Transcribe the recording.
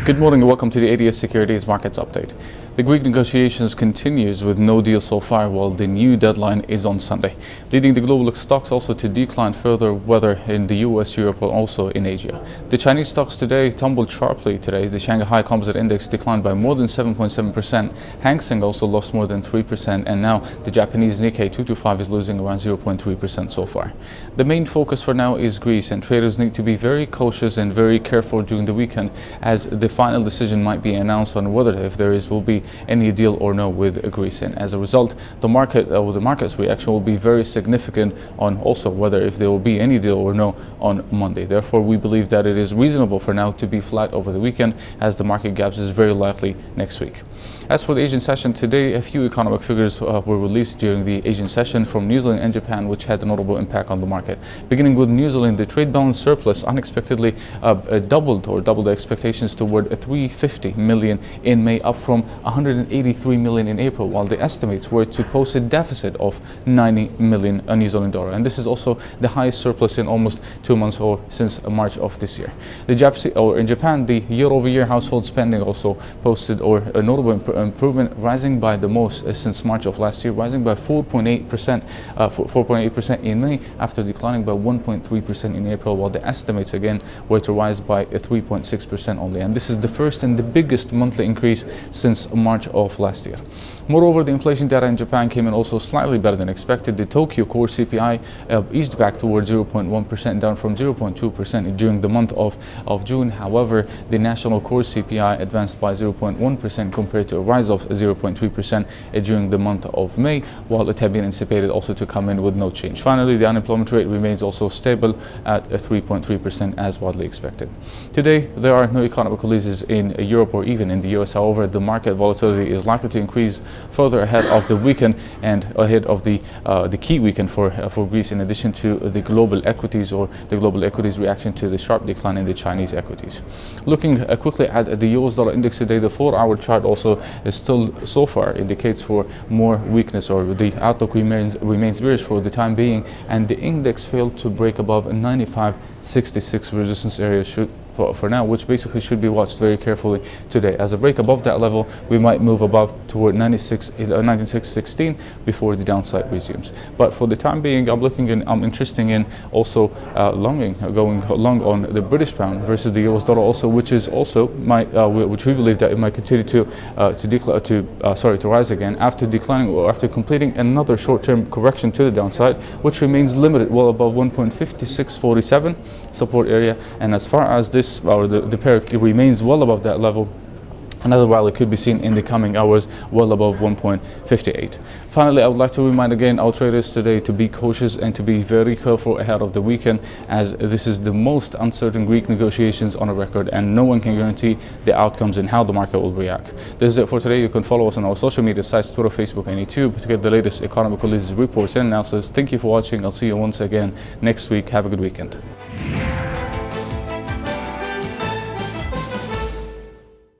Good morning and welcome to the ADS Securities Markets Update. The Greek negotiations continues with no deal so far, while the new deadline is on Sunday, leading the global stocks also to decline further, whether in the US, Europe, or also in Asia. The Chinese stocks today tumbled sharply today. The Shanghai Composite Index declined by more than 7.7%. Hang Seng also lost more than 3%, and now the Japanese Nikkei 225 is losing around 0.3% so far. The main focus for now is Greece, and traders need to be very cautious and very careful during the weekend, as the final decision might be announced on whether if there will be any deal or no with Greece. And as a result, the market's reaction will be very significant on also whether if there will be any deal or no on Monday. Therefore, we believe that it is reasonable for now to be flat over the weekend, as the market gaps is very likely next week. As for the Asian session today, a few economic figures were released during the Asian session from New Zealand and Japan, which had a notable impact on the market. Beginning with New Zealand, the trade balance surplus unexpectedly doubled the expectations toward 350 million in May, up from 183 million in April, while the estimates were to post a deficit of 90 million New Zealand dollar. And this is also the highest surplus in almost 2 months or since March of this year. In Japan, the year-over-year household spending also posted a notable improvement, rising by the most since March of last year, rising by 4.8% in May, after declining by 1.3% in April, while the estimates again were to rise by 3.6% only. And this is the first and the biggest monthly increase since March of last year. Moreover, the inflation data in Japan came in also slightly better than expected. The Tokyo core CPI eased back towards 0.1%, down from 0.2% during the month of June. However, the national core CPI advanced by 0.1% compared to a rise of 0.3% during the month of May, while it had been anticipated also to come in with no change. Finally, the unemployment rate remains also stable at 3.3% as widely expected. Today, there are no economic releases in Europe or even in the US. However, the market volatility is likely to increase further ahead of the weekend and ahead of the key weekend for Greece, in addition to the global equities reaction to the sharp decline in the Chinese equities. Looking quickly at the US dollar index today, the 4-hour chart also is still so far indicates for more weakness, or the outlook remains bearish for the time being, and the index failed to break above a 95.66 resistance area for now, which basically should be watched very carefully today. As a break above that level, we might move above toward 96.16 before the downside resumes. But for the time being, I'm interested in also going long on the British pound versus the US dollar, also, which is also which we believe that it might continue to rise again after declining, or after completing another short-term correction to the downside, which remains limited well above 1.5647 support area. And as far as the pair remains well above that level, another rally could be seen in the coming hours well above 1.58. Finally, I would like to remind again our traders today to be cautious and to be very careful ahead of the weekend, as this is the most uncertain Greek negotiations on a record, and no one can guarantee the outcomes and how the market will react. This is it for today. You can follow us on our social media sites, Twitter, Facebook, and YouTube, to get the latest economic releases, reports, and analysis. Thank you for watching. I'll see you once again next week. Have a good weekend.